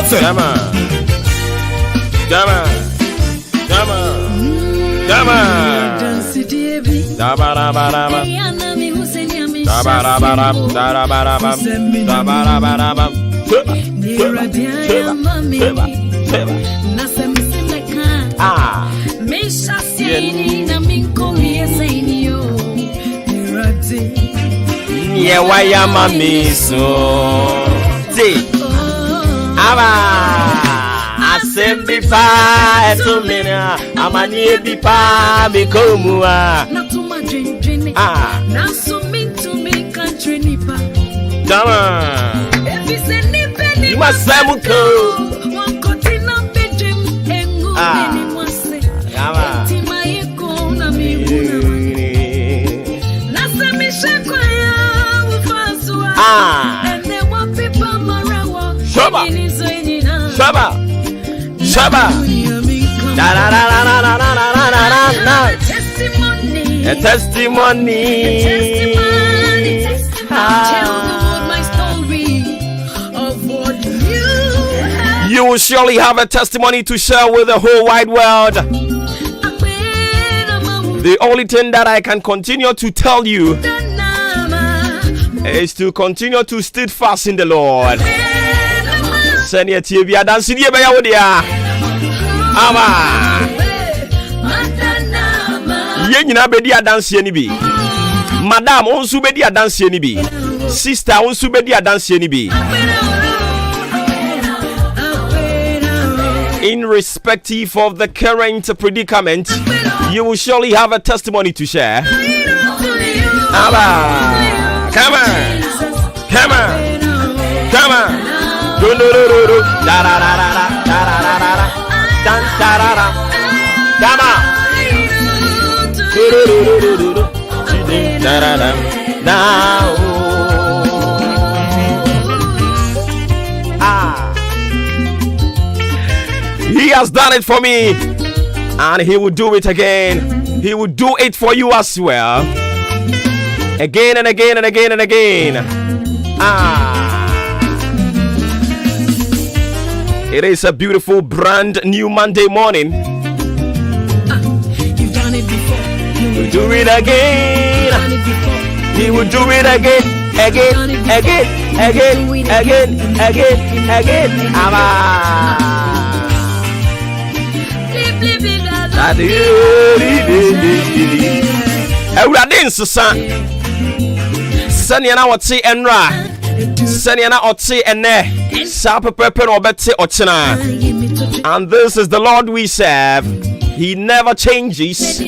Come on. Come on. Come on. Come on. Yeah, why am I so? I said before to me now, I'm a near before me come. Now so mean to me country nipa. Come on. You must have go. One continent bedroom engu ni mwase. Tima yeko na miuna. Nasa mishakwa ya ufasua. Ene wapipa marawa. Shaba. Shaba. Shaba. Da da da da da da da da da. A testimony. Tell the world my story of what you have. You will surely have a testimony to share with the whole wide world. The only thing that I can continue to tell you is to continue to stay fast in the Lord. Senior TV, dancing here by Yawodia. Ama. Yenina bedi adansi eni bi. Madam onsu bedi adansi eni bi. Sister onsu bedi adansi eni bi. Irrespective of the current predicament, you will surely have a testimony to share. Come on. Come on. Come on. Come on. Do do do do do. Da da da da da da da da da. Da da da da. Come on. Now, He has done it for me, and He will do it again. He will do it for you as well, again and again and again and again. It is a beautiful brand new Monday morning. You've done it before. He will do it again. He will do it again, again, again, again, again, again, again. Ewurade nsesa sani na wote enra sani na ote ene sa pepepe no bete ochena. And this is the Lord we serve. He never changes.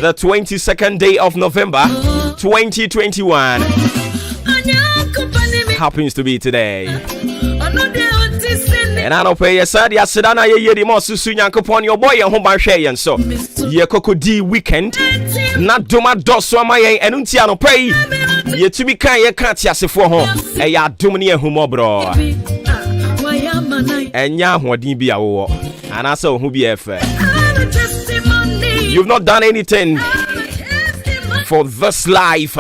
The 22nd day of November 2021 happens to be today. And I don't pay a sad yasidana ye the most susunya your boy and home by Shay so ye coco D weekend not do my dosso my and untiano pay ye to be kind ye can't yas for home a ya dominia humo bro and ya what be a war and I saw who be a fair. You've not done anything for this life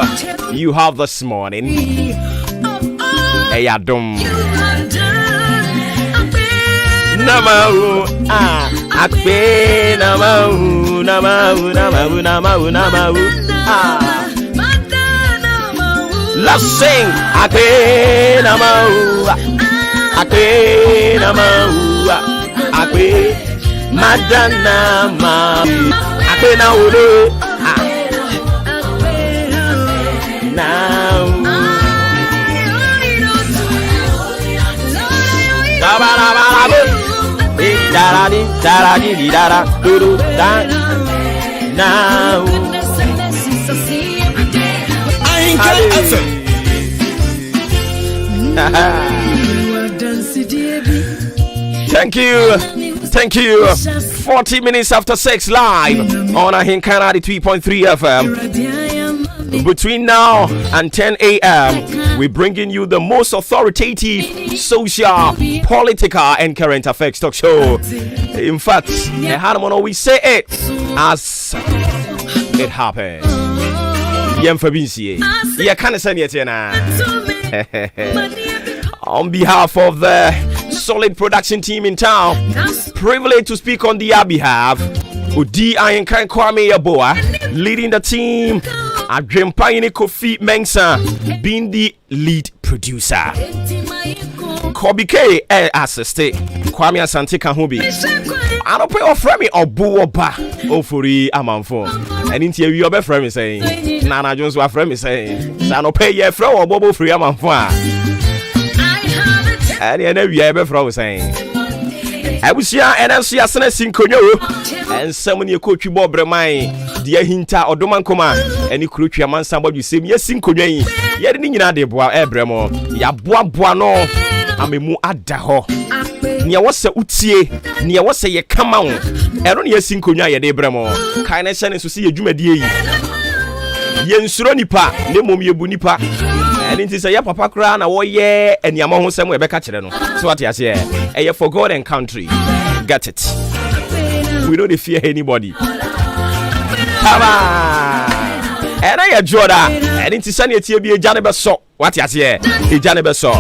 you have this morning. Hey, Adam. Namahu, akbe namahu, namahu, namahu, namahu, namahu. Let's sing. Akbe namahu, akbe namahu, akbe madana ma. Akbe na ulu. Now. Now. Thank you. Thank you. 40 minutes after 6 live on Ahinkana 3.3 FM. Between now and 10 a.m., we're bringing you the most authoritative social, political, and current affairs talk show. In fact, we say it as it happens. On behalf of the solid production team in town, privileged to speak on their behalf. Udi Ayenkan Kwame Yaboa leading the team. Adrempaine Kofi Mensah being the lead producer. Kobe K assisted. Kwame Asante Kahubi. I don't pay off me Obuoba Ofori Amanfo. And in here you be friend me saying Nana Jones wa friend me saying I don't pay your friend Obuoba Ofori Amanfo. And you know you be friend saying I was here and I see a sense in Konyo and someone you coach you Bob Remai, dear Hinta or Doman Coma, and you could your man somebody you say, yes, in Konyo, yet in the bois, Ebremo, ya bois boano, I'm a mu adaho. Near what's a utie, near what's a ye come on, and only a sinkonya ya de Bremo, kindness and to see a Jumadi. Yen Suronipa, Nemomi Bunipa. And it is a papa crown, a warrior, and Yamaho somewhere back at them. So what you say, a for God and country. Got it. We don't fear anybody. Come on. And I enjoy that. And it is sunny to be a Janaba so. What you say, a Janaba so.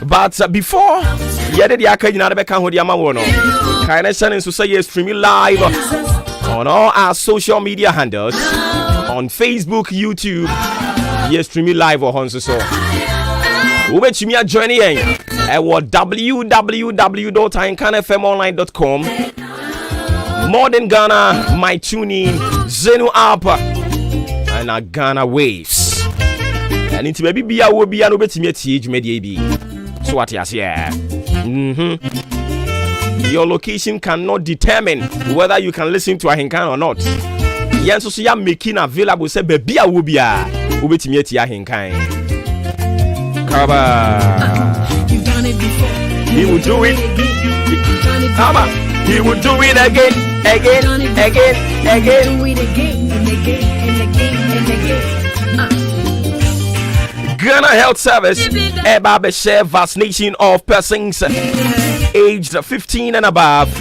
But before, you did the Akajana Becca Hodiamawono. Kindness and Society is streaming live on all our social media handles on Facebook, YouTube. Yes, streaming live or Honso so. Ube chimia journey at www.incanfmonline.com. More than Ghana, my tuning, Zenu app, and a Ghana waves. And it's maybe be a will be an ubetimiate media. So what yes, yeah. Your location cannot determine whether you can listen to a Hinkan or not. Yes, so you making available say baby a will be a ubetimiate ya Hinkan. Kaba. He will do it. Kaba. He will do it again. Ghana Health Service Eba share vaccination of persons aged 15 and above.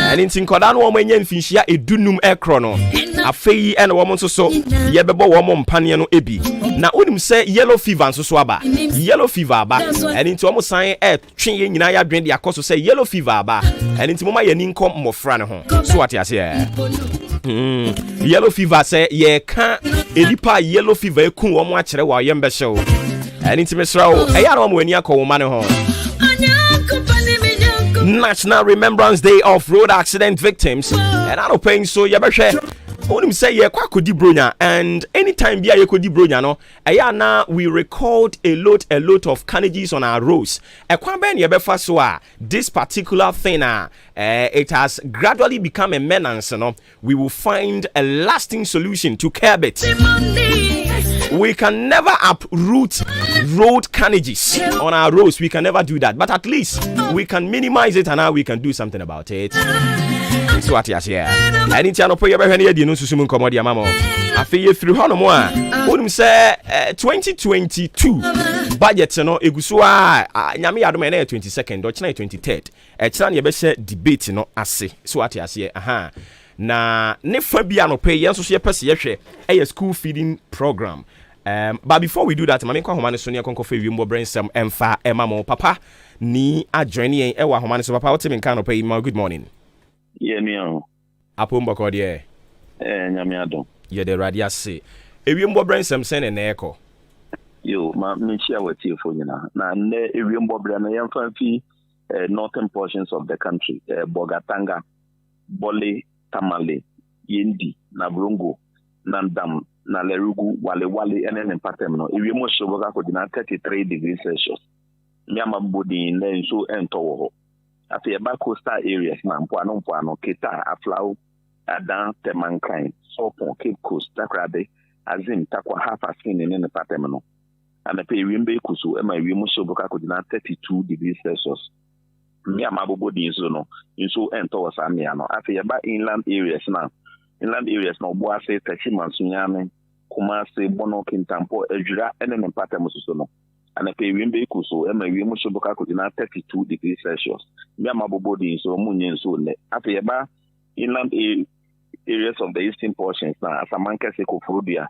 And in Tinkodan woman yen finchia edunum ekrono. Afei and woman so yebebo woman paniano ebi. Na unim say yellow fever and so swaba. Yellow fever ba. And into almost sign train yina ya drink the akoso say yellow fever ba. And into mama yen income mofra ne ho. So what you say? Yellow fever say ye can edipa yellow fever ekun wo mo akere wa yembe show. And into mesra o eya no mo ani akọ wo ma ne ho. National Remembrance Day of Road Accident Victims. And I don't paying so you better only say ye kwa kodi bronya. And anytime bia ye kodi bronya no ayana we record a lot of carnages on our roads. E kwa ben ye befa so this particular thing it has gradually become a menace, no. We will find a lasting solution to curb it. We can never uproot road carnages on our roads. We can never do that. But at least we can minimize it and now we can do something about it. It's what you say. I need to know you better hear the news to commodity mama. I feel through how no more. What say 2022 budget no egusua nyame adom na 22nd or 23rd. Echran ye be share debate no ase. So what you say na ne fa bia no pay yenso so ye pese ye hwe a school feeding program. But before we do that, mama kwa homane so ne konko fa wiembo brainstem emfa emamo papa ni adjoin yen e wa homane so papa what me kan no pay. Good morning. Yeah, me apomba ko de nyame adom ye de radia se ewiembo brainstem sen na eko yo ma me share with you for nyina na ne ewiembo bra na yemfa fi northern portions of the country, Bogatanga, Bole, Tamale, Yendi, Nabrongo, Nandam, Nalerugu, Wale, and then Patemno. If you must show 33 degrees Celsius. Yamabudi, then so and Toho. At the back coastal areas, Nampuano, Kita, Aflau, Adan, Temankind, Sopon, Cape Coast, Takrade, Azim, Takwa, half a skin in the Patemno. And the Payrimbe Kusu, and my Wimushoboka could not 32 degrees Celsius. Mabodi is no, in so and Towas Amiano. After about inland areas now, Boase, Tachiman Sunyame, Kumasi Bono Kintampo Ejura and an Empatamusuno. And a pay Wimbe Kuso, and my Wimushoboka could not 32 degrees Celsius. Yamabo body so Munian soon. After Yaba, inland areas of the eastern portions now, as a manka secofobia,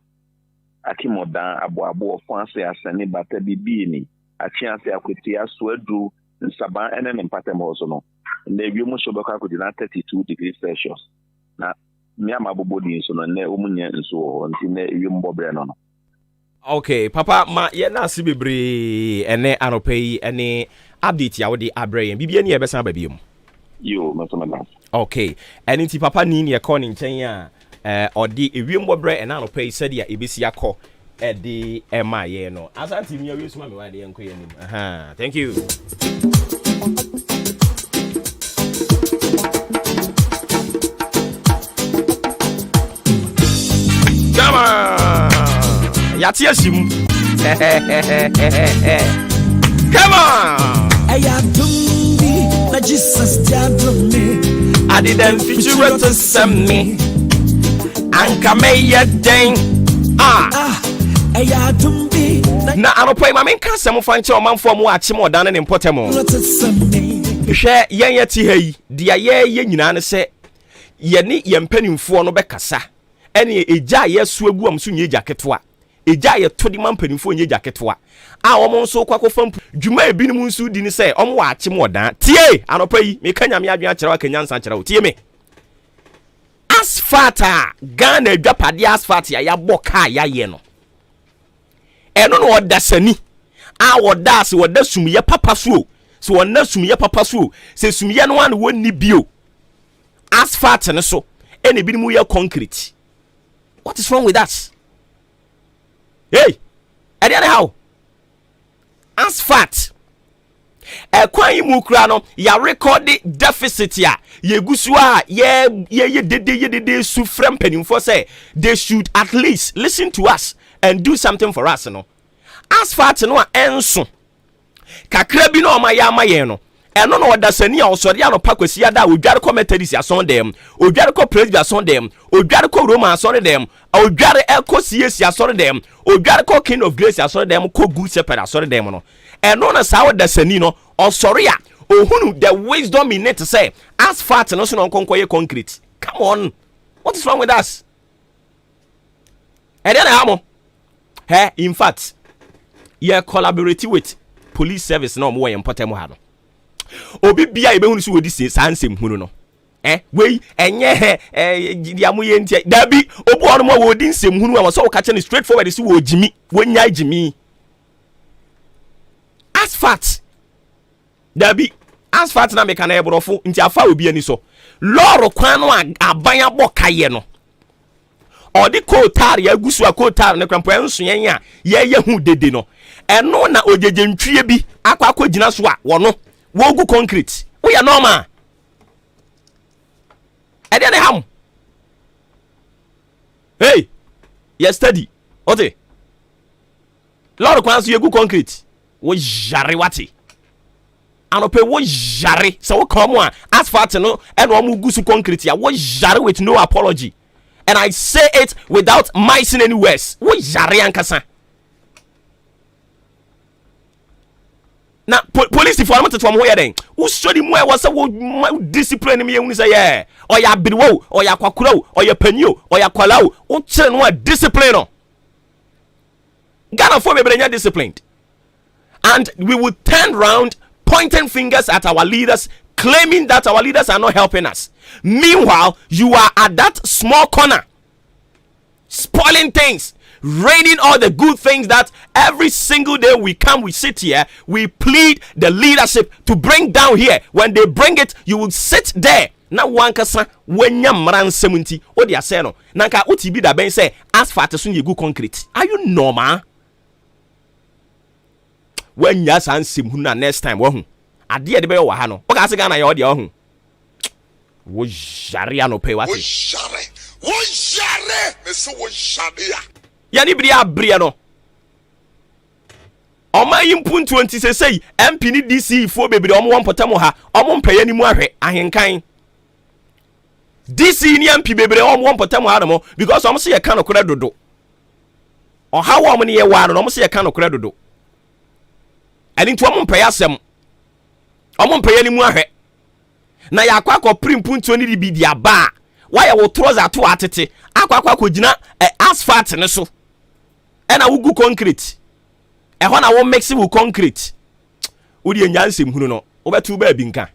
Akimoda, Abu Fancy, as any batter bibini, a chance Akutia, Swedru, and Saban and an Empatamosono. And the Wimushoboka could not 32 degrees Celsius. Now, Yamabo body so no Munian so until Yumbo Brennon. Okay, Papa, ma ye na si bebre ene anopai ene update ya wodi abrɛ bibia ne yɛbɛsa babiom. Yo, masamada. Okay, ene ti papa ni ne kɔ ne nkyɛn a ɔde ewiem bɔbrɛ ene anopai sɛde a ebesi akɔ ɛde ɛma ye no. Asanti mi awie suma me wa de yɛnkɔ yɛ nim. Aha, thank you. Come on. Yati asim. Come on. Na Jesus me. I didn't feature it to send me. Anka me ye ding. Na anopai ma menka sem fanche o manfo mo ache mo dan ne mpotemo. Hwe yen yati hayi dia ye nyina ne se ye ne ye mpanimfo no bekasa. Ene eja ye so agu am so nye jaketwa. Eja ye to di man mpanimfo nye jaketwa. A omo nso kwakofam dwuma ebinim nso di ni se omo wa ache mo dan. Tie anopai me kanya me adwen akere wa kanya nsa akere wo. Tie me. Asfata Ghana adwapade asfata ya boka ya ye no. Eno no odasani a wodase woda sumye papa so so wona sumye papa so se sumye no an wonni bio asphalt ne so ene bi mu ye concrete. What is wrong with that? Hey, adiane how asphalt kwan mu kura no ya record deficit ya yegusu a ye dede su frem penimfo say they should at least listen to us and do something for us no. Asphalt no a enso kakra bi no ma ya maye no eno no odasani a osori ano pakwasi ada odware ko methodist ason dem odware ko presby ason dem odware ko roman ason dem odware eko CAC ason dem odware ko king of grace ason dem ko good shepherd ason dem no eno na sa odasani no osori a ohunu the wisdom in it to say asphalt no so no konkoye concrete. Come on, what is wrong with us? And then amo in fact you collaborate with police service no mo important mo ha no obi bia e be hunu so wodi se sansem hunu no we enye dia mo ye ntia dabi obu ono mo wodi nsem hunu a so ka che straight forward si wo jimi wonya jimi asphalt dabi asphalt na meka na ebrofo nti afa obi ani so loro kwan no aban abokaye no odi kotar ya gusu akotar ne krampo enso yen a ye hu dede no eno na ojeje ntwie bi akwa gina so a wono wogu concrete wo ya normal ede ne ham. Hey, you study ote lord kwanso yegu concrete wo jare wati anope wo jare so wo come a asphalt no eno mu gusu concrete ya wo jare with no apology. And I say it without missing any words. Wo jare ankasa. Na police for am to am ho ye den. Wo study mu e was wo discipline me ehunu say yeah. Oya bidwo, oya kwakura, oya panio, oya kwala, wo kire no discipline no. Ghana for be brenya disciplined. And we would turn round pointing fingers at our leaders, claiming that our leaders are not helping us. Meanwhile, you are at that small corner, spoiling things, raining all the good things that every single day we come, we sit here, we plead the leadership to bring down here. When they bring it, you will sit there. Now one kasa when yamran 70 or they are saying no. Nanka utibi da ben say asphalt soon you go concrete. Are you normal? When ya san sim huna next time wo ade de be wo ha no o ga se Ghana ya o de ho wo jare anope wate wo jare me so wo jare ya ni bri abre no o ma yimpu 20 say MP ni DC fo bebre o mo wonpotam ha o mo mpaya ni mu ahwe ahenkan DC ni MP bebre o mo wonpotam ha no because o mo se ye kan okora dodo or how many year one almost a kind of credit. And into one pay asem. Won't pay any more. Now ya kwako primpun 20 bi dia ba. Why I will throw that to atete. Akwa kujina asphalt ne so. And I will go concrete. And when I will mix it with concrete. Udi enyanse mhunu no. Obetu ba binka.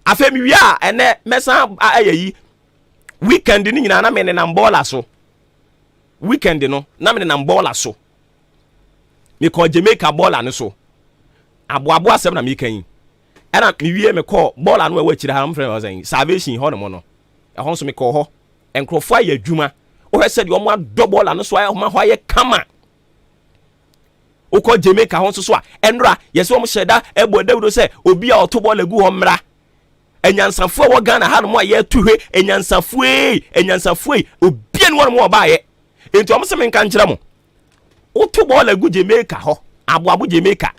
Afemi wia ene mesa ayeyi weekend ni nyina na me ne na mbola so. Weekend no na me ne na mbola so. Me ko Jamaica bola ne so. Abo asem na me kan. Ena me wie me ko bola no we chira ha mfrɛ wa zan salvation ho no mo no. E ho so me ko ho. Enkrofo aye adwuma. O he said yo mo ado bola no so aye ho ma ho aye kama. O ko Jamaica ho so a enra yesi wo mo hyeda ebo Davido se obi a oto bola gu ho mra. Enyansafo wo Ghana ha no mo aye tuhwe enyansafo obi ene wo mo ba ye. Enti o mo se me nka nkyere mo. Oto bola gu Jamaica ho abo Jamaica.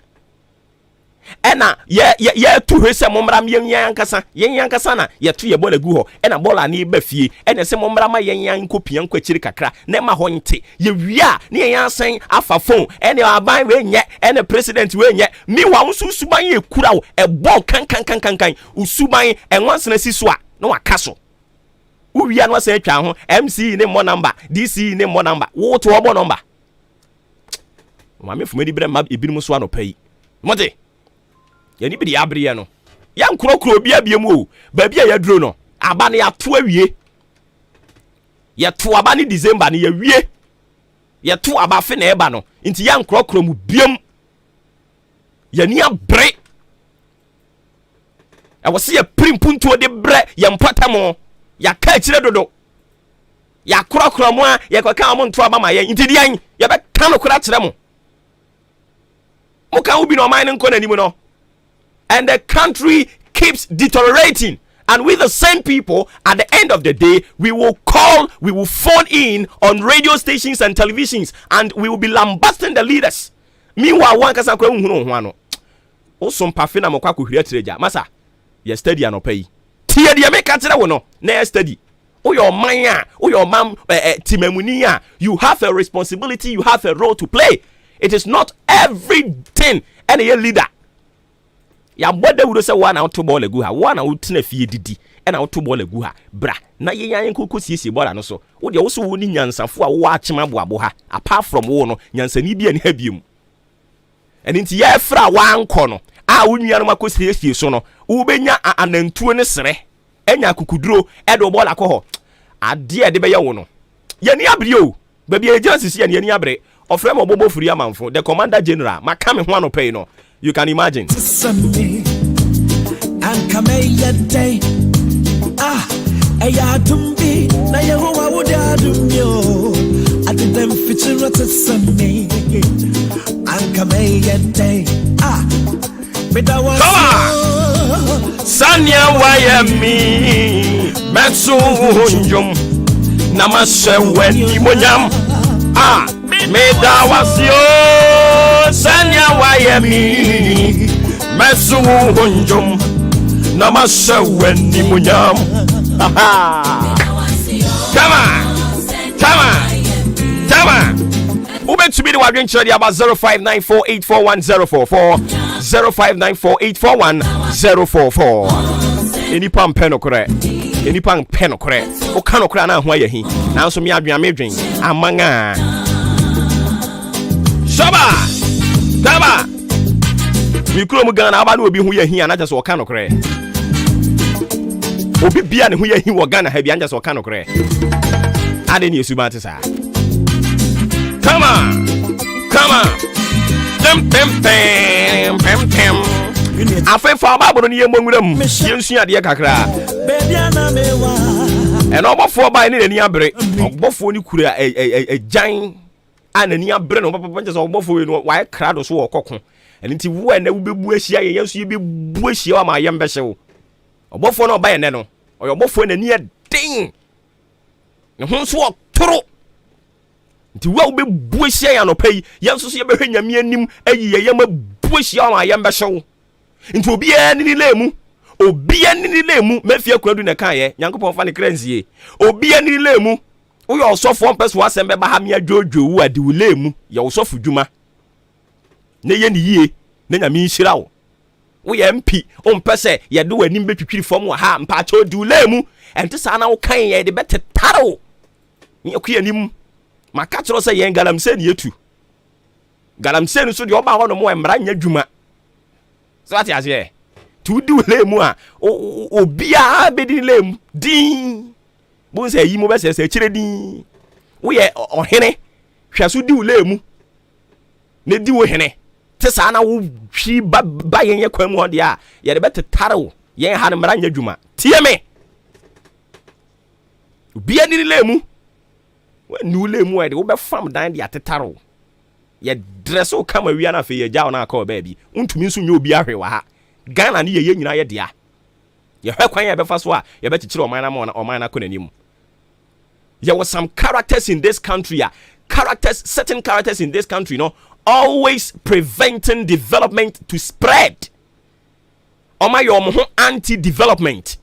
Ena ye tuhwe se momra yen yankasa na ye to ye bola gu ho ena bola na iba fie ena se momra ma yen yankopia nkwachiri kakra na ma ho nte ye wia na yen asan afa phone ena aban we nye ena president we nye mi wa usuban ye kura wo e bon kan usuban enwansena siso a na wakaso uwia no asan atwa ho MC ne mo number DC ne mo number wo to obo number ma me fuma di bre ma ebirum so anopai mote yani bi di abriye no ya nkrokro bia mu o ba bia ya duro no aba ne ya to awie ya to aba ne December ne ya wie ya to aba fe na eba no nti ya nkrokro mu biam yani abre e wo se ya primpunto de bre ya mpatamo ya ka kire dodo ya krokro mo a ya kwaka mo nto aba ma ya nti di an ya be ka no kra kire mo mo ka ubi no man nko na ni mo no. And the country keeps deteriorating. And with the same people, at the end of the day, we will phone in on radio stations and televisions, and we will be lambasting the leaders. Meanwhile, one kasa kwa unhuno. Also, pafina mokwa kuhira tireja. Masa, ye study ano pay. Tia dia me katira wono. Na study. O your manya, o your mam timemunia. You have a responsibility. You have a role to play. It is not everything. Any leader. Ya boda wuro se wa na auto ball egu ha wa na utena fie didi e na auto ball egu ha bra na ye yan kokko siesie ball no so wo de wo so wo ni nyansafo a wo achema boabo ha apart from wo no nyansani bia ni ha biem eni nti ye fra wa anko no a wo nua no makosiesie so no wo benya anantuo ne sere enya kukuduro e do ball akọ ade e de be ye wo no ye ni abre o ba bia eja sisi ye ni abre ofre mo Obuoba Ofori Amanfo the commander general makame ho ano pay no. You can imagine. And come a day. Tumbi. Na Yehovah would adum yo. I did them feature at me. And come a day. Sanya wayami. Metsu hunjum. Namashe weni monyam. Meda wasio. Sanya wayami mesu hunjum namasha weni munyam. Come on ube to be the wadrin chadi about 0594841044 0594841044 any pam penokore o kanokore na ho ayehi na so me adwan medwen amanga Shaba Daba we kuro Ghana aba na obi hu yahi anaja so ka nokre obi bia ne hu yahi wo Ghana ha bia anaja so ka nokre ade ni esuba te sa come on tem afefa baboro ni yemonwuram yensu ade kakra eno obofo ba ni ni abre obofo ni kura jan anani abre no papa nje so Obuoba no why crowd so okoko enti wo na wo bebu ahia ye yeso ye bebu ahia wa ma ye mbehye wo Obuoba no ba ye ne no oyo Obuoba na ni den ne ho so otoro enti wo bebu ahia ya no pai yeso so ye behwe nyame anim ayi ye ma bu ahia wa ma ye mbehye wo enti obi ani ni lemu mafia kwadu na kan ye nyankopon fa ne kranzie obi ani lemu We also one person was sent by Hamia Jojo who are the Ulemu, Yosofu Juma. Nay, ye, Nena mean Shirao. We MP, on per se, ya do a nimbe to from Waham, Pacho Dulemu, and to Sana Kanye, the better taro. Yoki and him, my catcher say, Yang Galam send you to Galam send so your bow on more and Branya Juma. So that's as ye. To do Lemua, oh, Bia, Bedi Lem, Ding. Bon say yi mo be say chire din wo ye ohene hwaso di ulemu ne di wo hene te sa na wo hwi ba yen ye kwam ho de a ye de betetare wo yen ha ne mara nya dwuma tie me obi ani lemu wo ni ulemu e de wo be fam dan de atetare wo ye dress wo kama wi na fe ye jaw na aka ba bi untumi nso nya obi ahwe wa ha Ghana ni ye nyina ye dia ye hwe kwan ye be fa so a ye be chichire oman na konanim. There was some characters in this country, certain characters in this country, always preventing development to spread. Anti-development.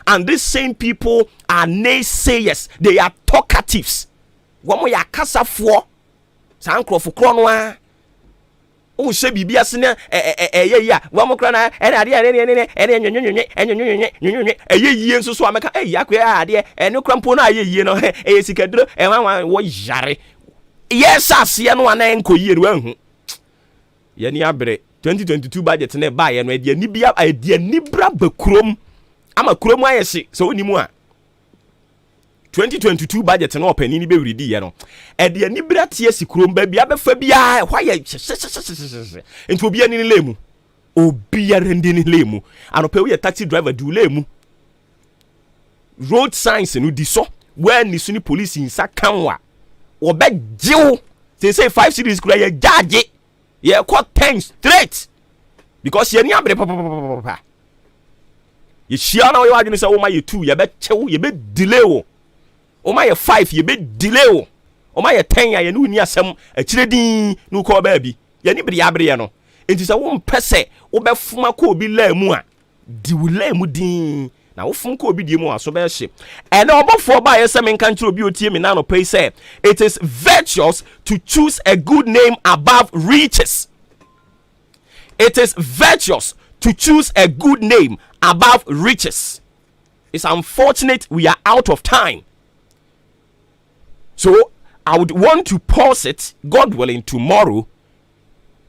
And these same people are naysayers. They are talkatives. Wamo ya kasa for sankro for kronwa. Oh, she bibia sene ya wa mo kra na ade ye nso so ameka yakwa ade ene krampo na ye no sikaduro wan wo yare yes ase no ana enko yie no ahu ye ni abre 2022 budget na ba ye no ade ni bia ade ni bra bakrom ama krom ayese so onimu a 2022 budget na opani ni be wridi ye no ede ani bra tie sikrom ba bia be fa bia hwa ye enti obi ani lemu obi ya rende ni lemu anope we taxi driver du lemu road signs no di so when ni suni police in sakanwa obe jiw say 5 cities kura ye judge ye call 10 straight because ye ni abre papa ye shia na we wa dwene say wo ma ye 2 ye be chew ye be delay wo o ma ye 5 ye be delay wo o ma ye 10 ya ye no ni asem akire din no ko ba bi ye ni bre ya bre ye no enti say wo mpese wo be fuma ko obi la mu a di wo la mu din na wo fum ko obi di mu aso be hye and obofo ba ye say men kan kire obi otie me na no pay say it is virtuous to choose a good name above riches. It is virtuous to choose a good name above riches. It's unfortunate we are out of time. So I would want to pause it, God willing, tomorrow.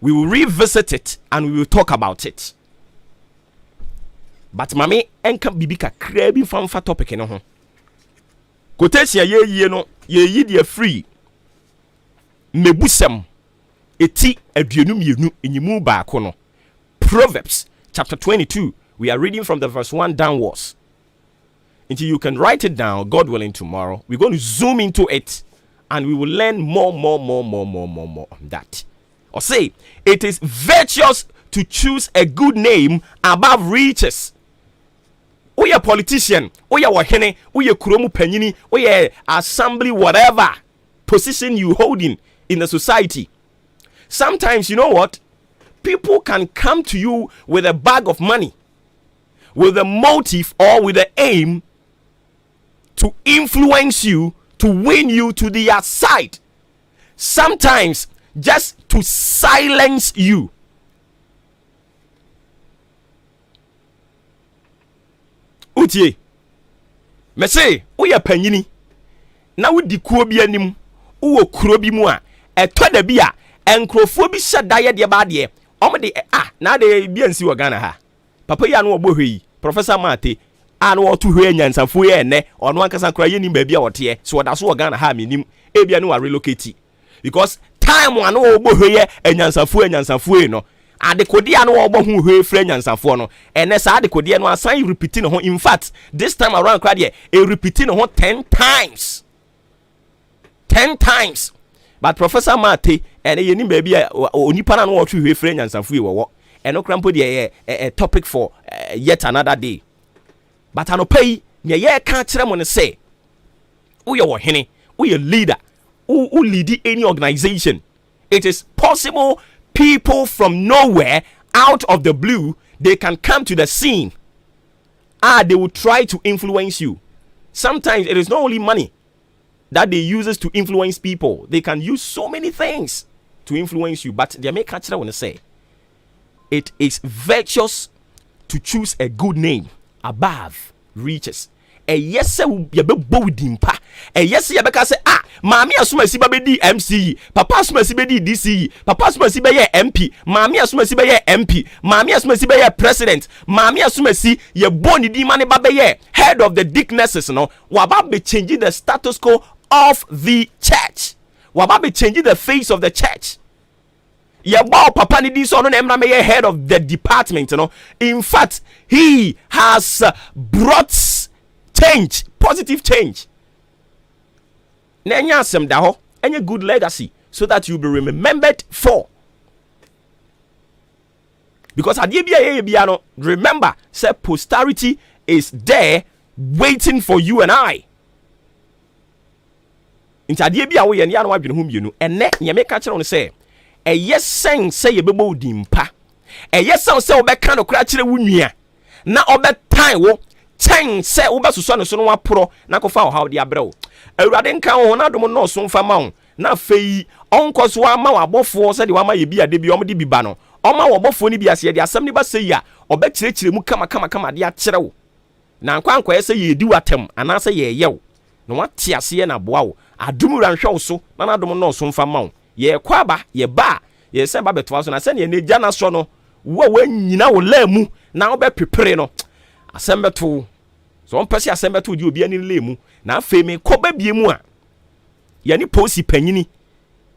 We will revisit it and we will talk about it. But mami enka bibi kakra bi famfa topic no ho. Quotation ye no ye de free. Mebusem eti aduonu mienu enyimu ba ko no. Proverbs chapter 22. We are reading from the verse 1 downwards. Until you can write it down, God willing, tomorrow. We're going to zoom into it and we will learn more on that. Or say, it is virtuous to choose a good name above riches. We are politician, we are wahene, we are kuromu penyini, we are assembly, whatever position you holding in the society. Sometimes, you know what? People can come to you with a bag of money, with a motive or with the aim to influence you, to win you to their side. Sometimes just to silence you. Utie. Me say, uye panyini. Na wudi kuo bi anim, uwo kuro bi mu a, eto da bi a, enkrofo bi hyadaye de ba de. Omo de na de bi ansi wo Ghana ha. Papa ya no obo hwe Professor Maakye anu otu hwe nyansafo ye ne ono ankasa kra ye ni ba bia wote so oda so Ghana ha menim e bia no wa relocate because time anu obo hwe ye nyansafo no adekode anu obo hu hwe fra nyansafo no ene sa adekode no asan repeat no ho. In fact this time around kra de e repeat no ho 10 times but Professor Maakye ene ye ni ba bia onipa na no otu hwe fra nyansafo ye wo eno krampo de a topic for yet another day. But I no pay ye can't tell them say, who you hene, who you leader, who lead any organization. It is possible people from nowhere, out of the blue, they can come to the scene. They will try to influence you. sometimes it is not only money that they use to influence people. They can use so many things to influence you. But they make catch want to say it is virtuous to choose a good name above riches. A yes, sir, you be bodimpa. A yes, you say, ah, Mammy assume si baby MC, Papa assume si baby DC, Papa assume si baby MP, Mammy assume si baby MP, Mammy assume si baby president, Mammy assume si ye boni di mani baby head of the dicknesses, no, waba be changing the status quo of the church, waba be changing the face of the church. Ye bow Papa ni di so no emra me head of the department, no. In fact, he has brought change, positive change. Nenya asem da ho, any good legacy, so that you'll be remembered for. Because no, remember, say posterity is there waiting for you and I. Inti adie we yen ya no adwene ho mienu. Ene ye me ka kire on say, e yesen say ye bebo dimpa. E yesen say obeka no kra kire wo nua. Na obetan wo chen say obesuso no so no wapro na kofa wo ha de abrɛ. Awurade nka ho na dom no so mfa ma wo. Na fei onkoso ama wabofo se de wama ye bi ade bi omde bi ba no. Oma wabofo ni bi ase de asɛm ni ba sei a obekirekire mu kama de akyerɛ wo. Na nkwankwa ye say ye di watem ana say ye yew. Na wate ase na boa wo. Adum ranhwe wo so na dom no so mfa ma wo. Ye kwaba ye ba ye se ba beto so na se ne gya na so no wo nyina wo lamu na wo be prepare no. Asɛm beto so on pese asɛm beto di obi ani lamu na afei me koba bie mu a ye ni posi panyini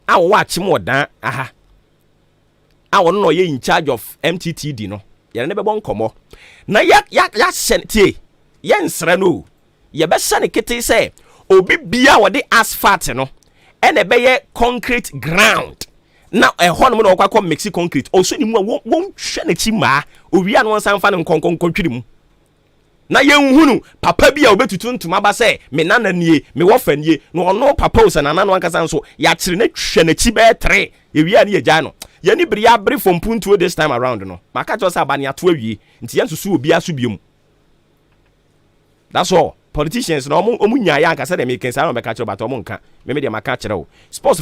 a wo akyem odan aha a wo no ye in charge of MTTD no ye ne bebo nkomo na ya tie ye nsra no ye be sane kete se obi bia wo de asphalt no ene be ye concrete ground na ehɔ no na okwa mix concrete oso ni mu a won hwe na chi maa owia no nsan fa ne nkonkontwiri mu na yenhunu papa bia obetutu ntuma ba se me nana nie me wofa nie no ono papa osa nana no ankasa nso ya kire na hwe na chi be 3 ewia ne yegya no ye ni bria bre from puntuo this time around no maka cho sa abane ato awie nti ye nsusu obi aso biom. That's all. Politicians no omu nya ya ankasa de me kensa no be ka kire but omu nka me de maka kire o sports